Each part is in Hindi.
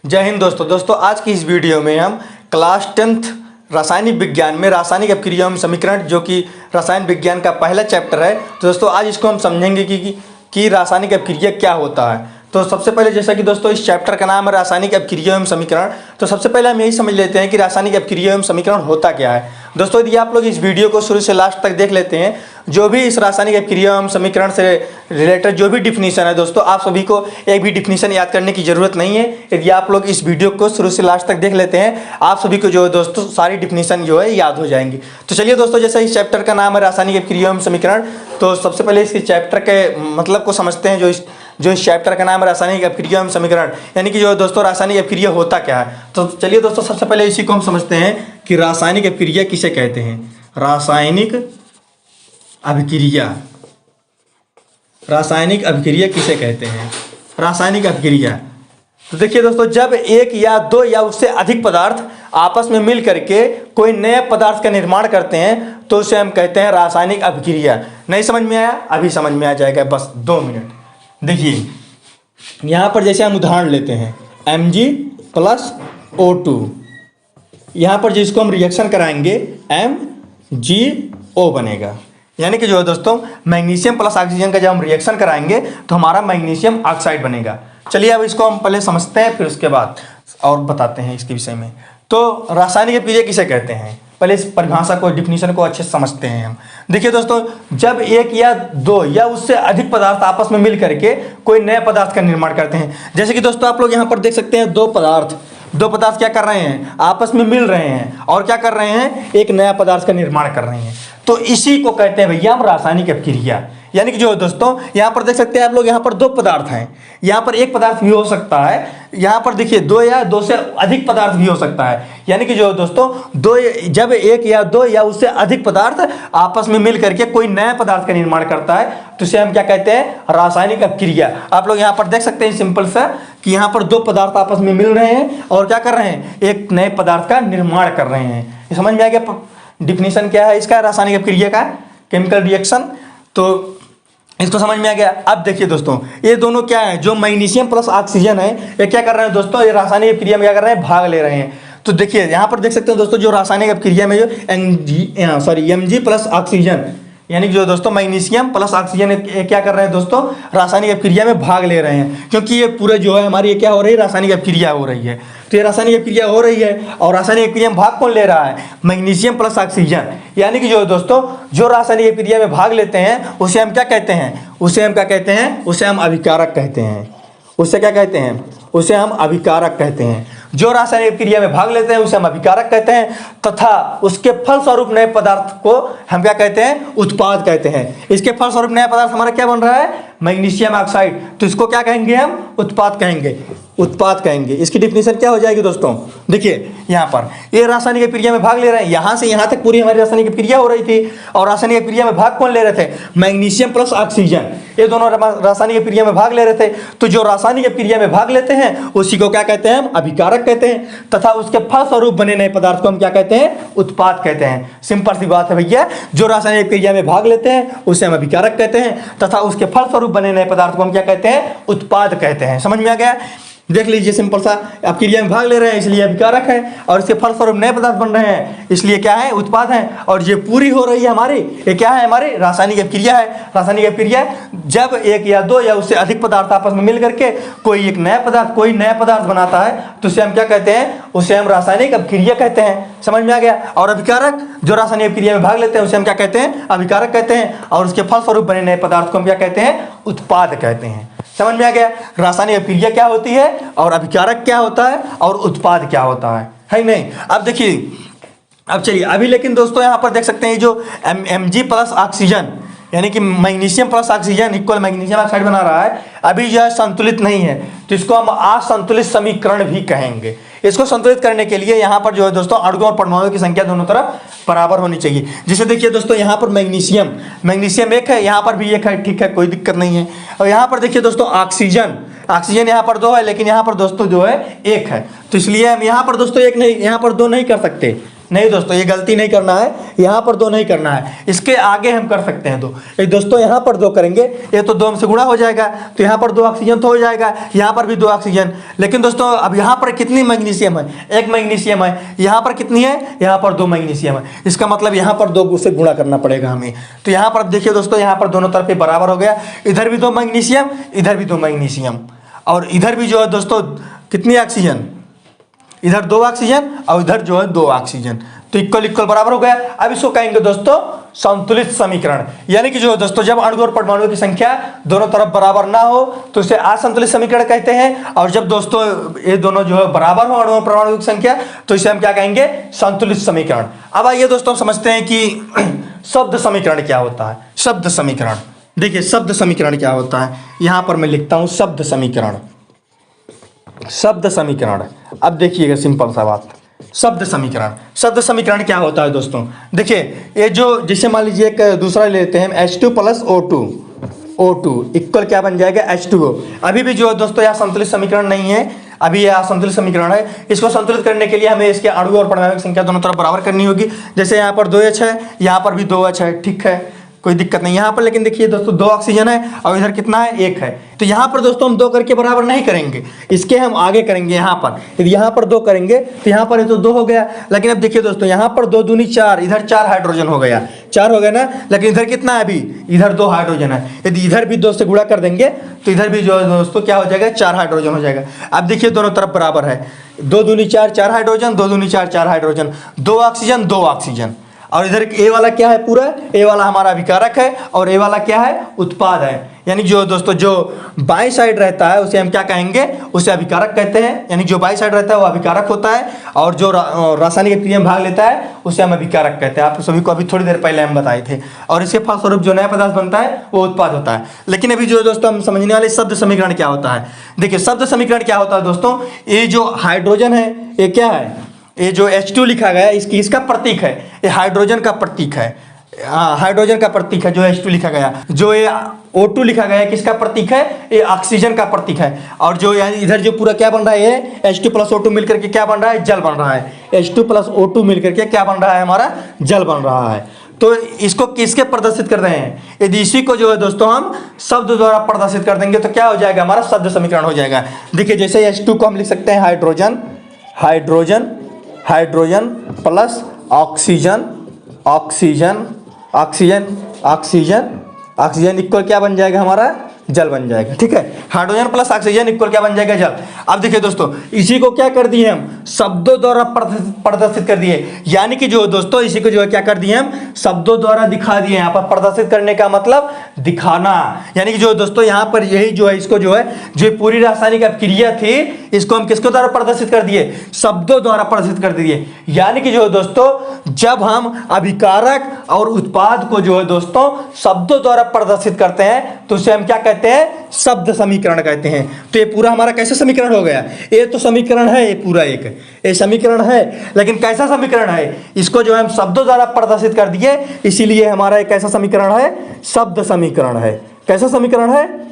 जय हिंद दोस्तों आज की इस वीडियो में हम क्लास 10th रासायनिक विज्ञान में रासायनिक अपक्रिया एवं समीकरण जो कि रसायन विज्ञान का पहला चैप्टर है। तो दोस्तों आज इसको हम समझेंगे कि रासायनिक अपक्रिया क्या होता है। तो सबसे पहले जैसा कि दोस्तों इस चैप्टर का नाम है रासायनिक अपक्रिया एवं समीकरण, तो सबसे पहले हम यही समझ लेते हैं कि रासायनिक अपक्रिया एवं समीकरण होता क्या है। दोस्तों यदि आप लोग इस वीडियो को शुरू से लास्ट तक देख लेते हैं, जो भी इस रासायनिक अपक्रिया एवं समीकरण से रिलेटेड जो भी डिफिनीशन है दोस्तों, आप सभी को एक भी डिफिनीशन याद करने की जरूरत नहीं है। यदि आप लोग इस वीडियो को शुरू से लास्ट तक देख लेते हैं, आप सभी को जो है दोस्तों सारी डिफिनीशन जो है याद हो जाएंगी। तो चलिए दोस्तों, जैसे इस चैप्टर का नाम है रासायनिक अपक्रिया एवं समीकरण, तो सबसे पहले इस चैप्टर के मतलब को समझते हैं। जो इस चैप्टर का नाम है रासायनिक अपक्रिया एवं समीकरण, यानी कि जो दोस्तों रासायनिक अपक्रिया होता क्या है। तो चलिए दोस्तों सबसे पहले इसी को हम समझते हैं कि रासायनिक अपक्रिया किसे कहते हैं। रासायनिक अपक्रिया किसे कहते हैं। रासायनिक अपक्रिया, तो देखिए दोस्तों, जब एक या दो या उससे अधिक पदार्थ आपस में मिल करके कोई नए पदार्थ का निर्माण करते हैं तो उसे हम कहते हैं रासायनिक अपक्रिया। नहीं समझ में आया? अभी समझ में आ जाएगा, बस 2 मिनट। देखिए यहाँ पर जैसे हम उदाहरण लेते हैं Mg+O2, यहाँ पर जिसको हम रिएक्शन कराएंगे MgO बनेगा। यानी कि जो है दोस्तों मैग्नीशियम प्लस ऑक्सीजन का जब हम रिएक्शन कराएंगे तो हमारा मैग्नीशियम ऑक्साइड बनेगा। चलिए अब इसको हम पहले समझते हैं, फिर उसके बाद और बताते हैं इसके विषय में। तो रासायनिक अपक्रिया किसे कहते हैं, पहले इस परिभाषा को, डिफिनीशन को अच्छे से समझते हैं हम। देखिए दोस्तों, जब एक या दो या उससे अधिक पदार्थ आपस में मिल करके कोई नए पदार्थ का निर्माण करते हैं। जैसे कि दोस्तों आप लोग यहाँ पर देख सकते हैं, दो पदार्थ क्या कर रहे हैं, आपस में मिल रहे हैं और क्या कर रहे हैं, एक नया पदार्थ का निर्माण कर रहे हैं। तो इसी को कहते हैं भैया हम रासायनिक अपक्रिया। यानी कि जो दोस्तों यहाँ पर देख सकते हैं आप लोग, यहाँ पर दो पदार्थ हैं, यहाँ पर एक पदार्थ भी हो सकता है, यहाँ पर देखिए दो या दो से अधिक पदार्थ भी हो सकता है। यानी कि जो दोस्तों जब एक या दो या उससे अधिक पदार्थ आपस में मिल करके कोई नया पदार्थ का निर्माण करता है तो इसे हम क्या कहते हैं, रासायनिक अपक्रिया। आप लोग यहाँ पर देख सकते हैं सिंपल सा कि यहाँ पर दो पदार्थ आपस में मिल रहे हैं और क्या कर रहे हैं, एक नए पदार्थ का निर्माण कर रहे हैं। ये समझ में आ गया डिफिनीशन क्या है इसका, रासायनिक अपक्रिया का, केमिकल रिएक्शन। तो इसको समझ में आ गया। अब देखिए दोस्तों, ये दोनों क्या है, जो मैग्नीशियम प्लस ऑक्सीजन है, ये क्या कर रहे हैं दोस्तों, ये रासायनिक अपक्रिया में क्या कर रहे हैं, भाग ले रहे हैं। तो देखिए यहाँ पर देख सकते हैं दोस्तों, जो रासायनिक अपक्रिया में जो Mg प्लस ऑक्सीजन, यानी जो दोस्तों मैग्नीशियम प्लस ऑक्सीजन क्या कर रहे हैं दोस्तों, रासायनिक अपक्रिया में भाग ले रहे हैं। क्योंकि ये पूरे जो है हमारी ये क्या हो रही है, रासायनिक अपक्रिया हो रही है। तो ये रासायनिक अपक्रिया हो रही है और रासायनिक अपक्रिया में भाग कौन ले रहा है, मैग्नीशियम प्लस ऑक्सीजन। यानी कि जो दोस्तों जो रासायनिक अपक्रिया में भाग लेते हैं उसे हम क्या कहते हैं, उसे हम अभिकारक कहते हैं। उसे क्या कहते हैं, उसे हम अभिकारक कहते हैं। जो रासायनिक अपक्रिया में भाग लेते हैं उसे हम अभिकारक कहते हैं, तथा उसके फलस्वरूप नए पदार्थ को हम क्या कहते हैं, उत्पाद कहते हैं। इसके फलस्वरूप नया पदार्थ हमारा क्या बन रहा है, मैग्नीशियम ऑक्साइड, तो इसको क्या कहेंगे हम, उत्पाद कहेंगे। इसकी डिफिनीशन क्या हो जाएगी दोस्तों, देखिए यहाँ पर ये रासायनिक अपक्रिया में भाग ले रहे हैं, यहाँ से यहाँ तक पूरी हमारी रासायनिक अपक्रिया हो रही थी और रासायनिक अपक्रिया में भाग कौन ले रहे थे, मैग्नीशियम प्लस ऑक्सीजन, ये दोनों रासायनिक अपक्रिया में भाग ले रहे थे। तो जो रासायनिक अपक्रिया में भाग लेते हैं उसी को क्या कहते हैं, हम अभिकारक कहते हैं, तथा उसके फलस्वरूप बने नए पदार्थ को हम क्या कहते हैं, उत्पाद कहते हैं। सिंपल सी बात है भैया, जो रासायनिक अपक्रिया में भाग लेते हैं उसे हम अभिकारक कहते हैं, तथा उसके फलस्वरूप बने नए पदार्थ को हम क्या कहते हैं, उत्पाद कहते हैं। समझ में आ गया? देख लीजिए, सिंपल सा, अपक्रिया में भाग ले रहे हैं इसलिए अभिकारक है और इसके फलस्वरूप नए पदार्थ बन रहे हैं इसलिए क्या है, उत्पाद है। और ये पूरी हो रही है हमारी, ये क्या है, हमारी रासायनिक अपक्रिया है। रासायनिक अपक्रिया जब एक या दो या उससे अधिक पदार्थ आपस में मिल करके कोई नया पदार्थ बनाता है तो उसे हम क्या कहते हैं, उसे हम रासायनिक अपक्रिया कहते हैं। समझ में आ गया? और अभिकारक, जो रासायनिक अपक्रिया में भाग लेते हैं उसे हम क्या कहते हैं, अभिकारक कहते हैं, और उसके फलस्वरूप बने नए पदार्थ को हम क्या कहते हैं, उत्पाद कहते हैं। समझ में आ गया? रासायनिक अपक्रिया क्या होती है और अभिकारक क्या होता है और उत्पाद क्या होता है नहीं? अब देखिए, अब चलिए अभी, लेकिन दोस्तों यहाँ पर देख सकते हैं जो Mg प्लस ऑक्सीजन, यानी कि magnesium plus oxygen equal magnesium oxide बना रहा है, अभी यह संतुलित नहीं है तो इसको हम असंतुलित समीकरण भी कहेंगे। इसको संतुलित करने के लिए यहाँ पर जो है दोस्तों अणुओं और परमाणुओं की संख्या दोनों तरफ बराबर होनी चाहिए। जैसे देखिए दोस्तों, यहाँ पर मैग्नीशियम एक है, यहाँ पर भी एक है, ठीक है, कोई दिक्कत नहीं है। और यहाँ पर देखिए दोस्तों ऑक्सीजन यहाँ पर 2 है, लेकिन यहाँ पर दोस्तों जो है 1 है, तो इसलिए हम यहाँ पर दोस्तों 1 नहीं, यहाँ पर 2 नहीं कर सकते। नहीं दोस्तों, ये गलती नहीं करना है, यहाँ पर 2 नहीं करना है, इसके आगे हम कर सकते हैं 2। एक दोस्तों यहाँ पर 2 करेंगे, ये तो 2 से गुणा हो जाएगा, तो यहाँ पर 2 ऑक्सीजन तो हो जाएगा, यहाँ पर भी 2 ऑक्सीजन। लेकिन दोस्तों अब यहाँ पर कितनी मैग्नीशियम है? 1 मैग्नीशियम है। यहाँ पर कितनी है? यहाँ पर 2 मैग्नीशियम है। इसका मतलब यहाँ पर 2 से गुणा करना पड़ेगा हमें। तो यहाँ पर देखिए दोस्तों, यहाँ पर दोनों तरफ बराबर हो गया, इधर भी 2 मैग्नीशियम, इधर भी 2 मैग्नीशियम, और इधर भी जो है दोस्तों कितनी ऑक्सीजन? इधर 2 ऑक्सीजन और इधर जो है 2 ऑक्सीजन, तो इक्वल इक्वल बराबर हो गया। अब इसको कहेंगे दोस्तों संतुलित समीकरण। यानी कि जो है दोस्तों जब अणु और परमाणु की संख्या दोनों तरफ बराबर ना हो तो इसे असंतुलित समीकरण कहते हैं, और जब दोस्तों ये दोनों जो है बराबर हो अणु और परमाणु की संख्या, तो इसे हम क्या कहेंगे? संतुलित समीकरण। अब आइए दोस्तों समझते हैं कि शब्द समीकरण क्या होता है। शब्द समीकरण, देखिए शब्द समीकरण क्या होता है, यहां पर मैं लिखता हूं शब्द समीकरण। शब्द समीकरण, अब देखिएगा सिंपल सा बात, शब्द समीकरण। शब्द समीकरण क्या होता है दोस्तों? देखिए ये जो, जैसे मान लीजिए एक दूसरा लेते हैं H2 + O2 इक्वल क्या बन जाएगा? H2O। अभी भी जो है दोस्तों यह संतुलित समीकरण नहीं है, अभी यह असंतुलित समीकरण है। इसको संतुलित करने के लिए हमें इसके अणु और परमाणु की संख्या दोनों तरफ बराबर करनी होगी। जैसे यहाँ पर 2H है, यहाँ पर भी 2H है, ठीक है, कोई दिक्कत नहीं। यहाँ पर लेकिन देखिए दोस्तों 2 ऑक्सीजन है और इधर कितना है? 1 है। तो यहाँ पर दोस्तों हम 2 करके बराबर नहीं करेंगे, इसके हम आगे करेंगे। यहाँ पर यदि यहाँ पर 2 करेंगे तो यहाँ पर तो 2 हो गया, लेकिन अब देखिए दोस्तों यहाँ पर 2 दूनी 4, इधर 4 हाइड्रोजन हो गया, 4 हो गया ना, लेकिन इधर कितना है? अभी इधर 2 हाइड्रोजन है। यदि इधर भी 2 से गुणा कर देंगे तो इधर भी जो है दोस्तों क्या हो जाएगा? 4 हाइड्रोजन हो जाएगा। अब देखिए दोनों तरफ बराबर है, 2 दूनी 4, 4 हाइड्रोजन, 2 दूनी 4, 4 हाइड्रोजन, 2 ऑक्सीजन, 2 ऑक्सीजन। और इधर ए वाला क्या है? पूरा ए वाला हमारा अभिकारक है और ए वाला क्या है? उत्पाद है। यानी जो दोस्तों जो बाई साइड रहता है उसे हम क्या कहेंगे? उसे अभिकारक कहते हैं। यानी जो बाई साइड रहता है वो अभिकारक होता है, और जो रासायनिक क्रिया में भाग लेता है उसे हम अभिकारक कहते हैं। आप सभी को अभी थोड़ी देर पहले हम बताए थे। और इसके फलस्वरूप जो नया पदार्थ बनता है वो उत्पाद होता है। लेकिन अभी जो दोस्तों हम समझने वाले शब्द समीकरण क्या होता है। देखिए शब्द समीकरण क्या होता है दोस्तों, ये जो हाइड्रोजन है ये क्या है? ये जो H2 लिखा गया है इसका प्रतीक है, ये हाइड्रोजन का प्रतीक है, हाइड्रोजन का प्रतीक है जो H2 लिखा गया। जो ये O2 लिखा गया है किसका प्रतीक है? ये ऑक्सीजन का प्रतीक है। और जो इधर जो पूरा क्या बन रहा है, ये H2 + O2 मिलकर के क्या बन रहा है? जल बन रहा है। H2 + O2 मिलकर के क्या बन रहा है? हमारा जल बन रहा है। तो इसको किसके प्रदर्शित कर रहे हैं? यदि इसी को जो है दोस्तों हम शब्द द्वारा प्रदर्शित कर देंगे तो क्या हो जाएगा? हमारा शब्द समीकरण हो जाएगा। देखिए जैसे H2 को हम लिख सकते हैं hydrogen, hydrogen, hydrogen plus oxygen, oxygen, oxygen, oxygen, oxygen equal क्या बन जाएगा? हमारा जल बन जाएगा। ठीक है, हाइड्रोजन प्लस ऑक्सीजन इक्वल क्या बन जाएगा? जल। अब देखिए दोस्तों इसी को क्या कर दिए हम? शब्दों द्वारा प्रदर्शित कर दिए। यानी कि जो दोस्तों इसी को जो है क्या कर दिए हम? शब्दों द्वारा दिखा दिए। यहाँ पर प्रदर्शित करने का मतलब दिखाना। यानी कि जो दोस्तों यहाँ पर यही जो है इसको जो है जो पूरी रासायनिक अभिक्रिया थी इसको हम किसके द्वारा प्रदर्शित कर दिए? शब्दों द्वारा प्रदर्शित कर दिए। यानी कि जो दोस्तों जब हम अभिकारक और उत्पाद को जो है दोस्तों शब्दों द्वारा प्रदर्शित करते हैं तो उसे हम क्या कहते हैं? शब्द समीकरण कहते हैं। तो ये पूरा हमारा कैसा समीकरण हो गया? ये तो समीकरण है, ये पूरा एक ये समीकरण है, लेकिन कैसा समीकरण है? इसको जो है हम शब्दों द्वारा प्रदर्शित कर दिए, इसीलिए हमारा एक कैसा समीकरण है? शब्द समीकरण है। कैसा समीकरण है?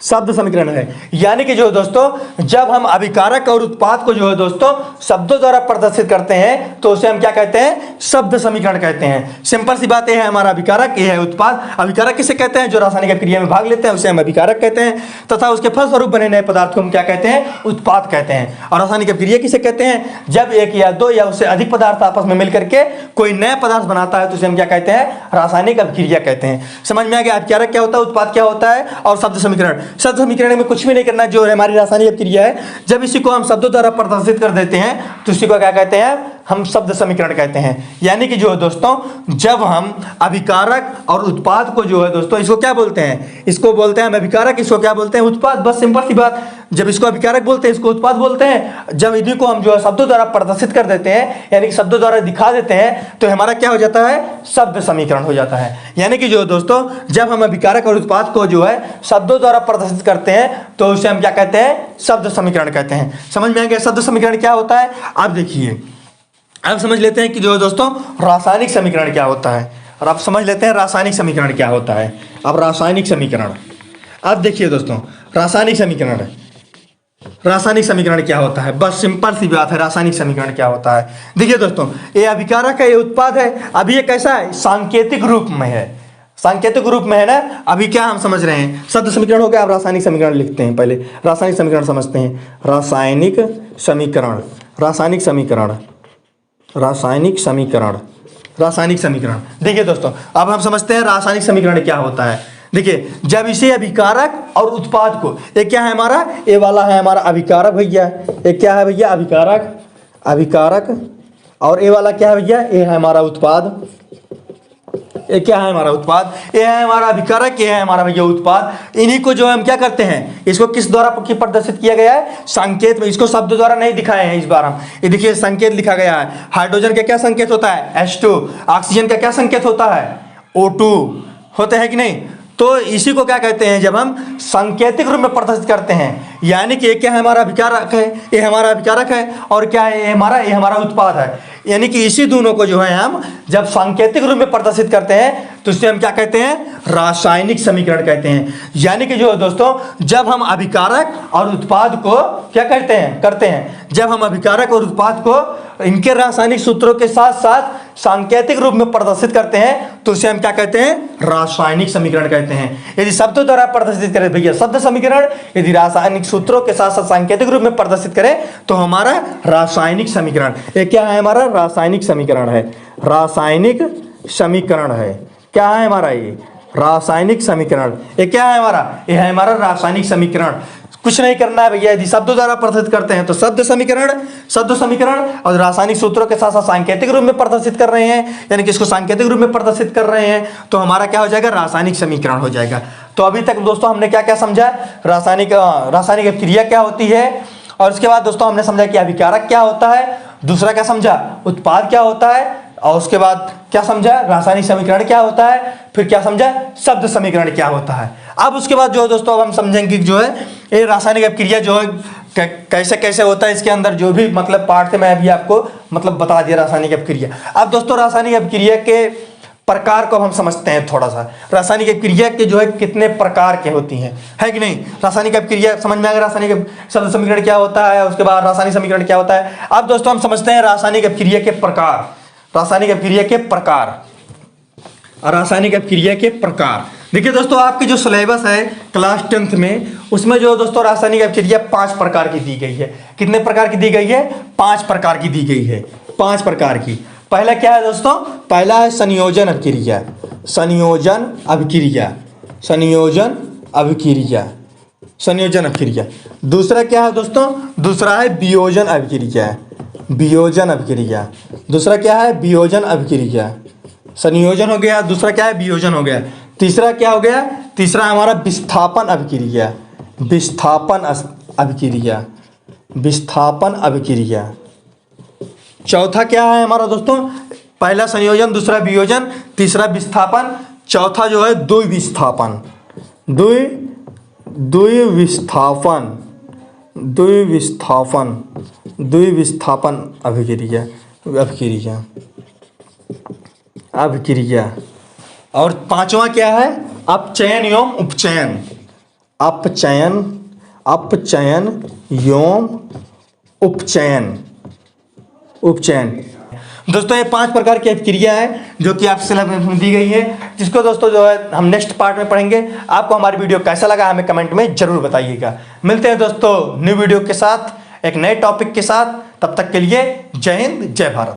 शब्द समीकरण है। यानी कि जो दोस्तों जब हम अभिकारक और उत्पाद को जो है दोस्तों शब्दों द्वारा प्रदर्शित करते हैं तो उसे हम क्या कहते हैं? शब्द समीकरण कहते हैं। सिंपल सी बात है, हमारा अभिकारक, ये है उत्पाद। अभिकारक किसे कहते हैं? जो रासायनिक क्रिया में भाग लेते हैं उसे हम अभिकारक कहते हैं, तथा उसके फलस्वरूप बने नए पदार्थ को हम क्या कहते हैं? उत्पाद कहते हैं। और रासायनिक क्रिया किसे कहते हैं? जब एक या दो या उससे अधिक पदार्थ आपस में मिलकर के कोई नया पदार्थ बनाता है तो उसे हम क्या कहते हैं? रासायनिक अभिक्रिया कहते हैं। समझ में आ गया? अभिकारक क्या होता है, उत्पाद क्या होता है, और शब्द समीकरण। शब्द समीकरण में कुछ भी नहीं करना, जो हमारी रासायनिक अभिक्रिया है जब इसी को हम शब्दों द्वारा प्रदर्शित कर देते हैं तो इसी को क्या कहते हैं? हम शब्द समीकरण कहते हैं। यानी कि जो है दोस्तों जब हम अभिकारक और उत्पाद को जो है दोस्तों इसको क्या बोलते हैं? इसको बोलते हैं हम अभिकारक, इसको क्या बोलते हैं? उत्पाद। बस सिंपल सी बात। जब इसको अभिकारक बोलते हैं इसको उत्पाद बोलते हैं। जब इन्हीं को हम जो है शब्दों द्वारा प्रदर्शित कर देते हैं यानी कि शब्दों द्वारा दिखा देते हैं तो हमारा क्या हो जाता है? शब्द समीकरण हो जाता है। यानी कि जो दोस्तों जब हम अभिकारक और उत्पाद को जो है शब्दों द्वारा प्रदर्शित करते हैं तो उसे हम क्या कहते हैं? शब्द समीकरण कहते हैं। समझ में आ गया शब्द समीकरण क्या होता है? आप देखिए, अब समझ लेते हैं कि जो दोस्तों रासायनिक समीकरण क्या होता है। और आप समझ लेते हैं रासायनिक समीकरण क्या होता है। अब रासायनिक समीकरण, अब देखिए दोस्तों रासायनिक समीकरण रासायनिक समीकरण क्या होता है, बस सिंपल सी बात है, रासायनिक समीकरण क्या होता है। देखिए दोस्तों, ये अभिकारक है, ये उत्पाद है। अभी ये कैसा है, सांकेतिक रूप में है, सांकेतिक रूप में है ना। अभी क्या हम समझ रहे हैं, शब्द समीकरण हो गया, आप रासायनिक समीकरण लिखते हैं। पहले रासायनिक समीकरण समझते हैं। रासायनिक समीकरण, रासायनिक समीकरण, रासायनिक समीकरण, रासायनिक समीकरण। देखिए दोस्तों, अब हम समझते हैं रासायनिक समीकरण क्या होता है। देखिए, जब इसे अभिकारक और उत्पाद को, ये क्या है हमारा, ये वाला है हमारा अभिकारक भैया, ये क्या है भैया, अभिकारक, अभिकारक, और ये वाला क्या है भैया, ये है हमारा उत्पाद। ये क्या है हमारा उत्पाद, ये है हमारा अभिकारक, ये है हमारा भैया उत्पाद। इन्हीं को जो हम क्या करते हैं, इसको किस द्वारा प्रदर्शित किया गया है, संकेत में। इसको शब्द द्वारा नहीं दिखाए हैं इस बार हम, ये देखिए संकेत लिखा गया है। हाइड्रोजन का क्या संकेत होता है, H2। ऑक्सीजन का क्या संकेत होता है, O2 होते हैं कि नहीं। तो इसी को क्या कहते हैं, जब हम सांकेतिक रूप में प्रदर्शित करते हैं, यानी कि ये क्या है, हमारा अभिकारक है, ये हमारा अभिकारक है, और क्या है, ये हमारा उत्पाद है। यानी कि इसी दोनों को जो है हम जब सांकेतिक रूप में प्रदर्शित करते हैं तो इसे हम क्या कहते हैं, रासायनिक समीकरण कहते हैं। यानी कि जो दोस्तों, जब हम अभिकारक और उत्पाद को क्या करते हैं, जब हम अभिकारक और उत्पाद को इनके रासायनिक सूत्रों के साथ साथ सांकेतिक रूप में प्रदर्शित करते हैं तो उसे हम क्या कहते हैं, रासायनिक समीकरण कहते हैं। यदि शब्दों द्वारा प्रदर्शित करें भैया शब्द समीकरण, यदि रासायनिक सूत्रों के साथ साथ सांकेतिक रूप में प्रदर्शित करें तो हमारा रासायनिक समीकरण। ये क्या है, हमारा रासायनिक समीकरण है, रासायनिक समीकरण है। क्या है हमारा, ये रासायनिक समीकरण। ये क्या है हमारा, ये है हमारा रासायनिक समीकरण। कुछ नहीं करना है भैया, यदि शब्दों द्वारा प्रदर्शित करते हैं तो शब्द समीकरण, और रासायनिक सूत्रों के साथ साथ सांकेतिक रूप में प्रदर्शित कर रहे हैं, यानी कि इसको सांकेतिक रूप में प्रदर्शित कर रहे हैं तो हमारा क्या हो जाएगा, रासायनिक समीकरण हो जाएगा। तो अभी तक दोस्तों हमने क्या क्या समझा, रासायनिक अभिक्रिया क्या होती है, और उसके बाद दोस्तों हमने समझा कि अभिकारक क्या होता है, दूसरा क्या समझा, उत्पाद क्या होता है, और उसके बाद क्या समझा, रासायनिक समीकरण क्या होता है, फिर क्या समझा, शब्द समीकरण क्या होता है। अब उसके बाद जो है दोस्तों, अब हम समझेंगे जो है ये रासायनिक अभिक्रिया जो है कैसे कैसे होता है, इसके अंदर जो भी मतलब पार्ट थे मैं अभी आपको मतलब बता दिया रासायनिक अभिक्रिया। अब दोस्तों रासायनिक अभिक्रिया के प्रकार को हम समझते हैं थोड़ा सा। रासायनिक अभिक्रिया के जो है कितने प्रकार के होती हैं, है कि नहीं। रासायनिक अभिक्रिया समझ में आ गया, रासायनिक शब्द समीकरण क्या होता है, उसके बाद रासायनिक समीकरण क्या होता है। अब दोस्तों हम समझते हैं रासायनिक अभिक्रिया के प्रकार, रासायनिक अभिक्रिया के प्रकार, रासायनिक अभिक्रिया के प्रकार। देखिए दोस्तों, आपके जो सिलेबस है क्लास 10th में, उसमें जो दोस्तों रासायनिक अभिक्रिया 5 प्रकार की दी गई है। कितने प्रकार की दी गई है, 5 प्रकार की दी गई है, 5 प्रकार की। पहला क्या है दोस्तों, पहला है संयोजन अभिक्रिया, संयोजन अभिक्रिया, संयोजन अभिक्रिया, संयोजन अभिक्रिया। दूसरा क्या है दोस्तों, दूसरा है वियोजन अभिक्रिया, वियोजन अभिक्रिया। दूसरा क्या है, वियोजन अभिक्रिया। संयोजन हो गया, दूसरा क्या है, वियोजन हो गया। तीसरा क्या हो गया, तीसरा हमारा विस्थापन अभिक्रिया, विस्थापन अभिक्रिया, विस्थापन अभिक्रिया। चौथा क्या है हमारा दोस्तों, पहला संयोजन, दूसरा वियोजन, तीसरा विस्थापन, चौथा जो है द्विविस्थापन, द्विविस्थापन, द्विविस्थापन, द्विविस्थापन अभिक्रिया, अभिक्रिया, अभिक्रिया। और पांचवा क्या है, अपचयन एवं उपचयन, अपचयन, अपचयन एवं उपचयन, उपचयन। दोस्तों ये 5 प्रकार की अभिक्रिया है जो कि आप सिलेबस में दी गई है, जिसको दोस्तों जो है हम नेक्स्ट पार्ट में पढ़ेंगे। आपको हमारी वीडियो कैसा लगा हमें कमेंट में जरूर बताइएगा। मिलते हैं दोस्तों न्यू वीडियो के साथ, एक नए टॉपिक के साथ। तब तक के लिए जय हिंद, जय भारत।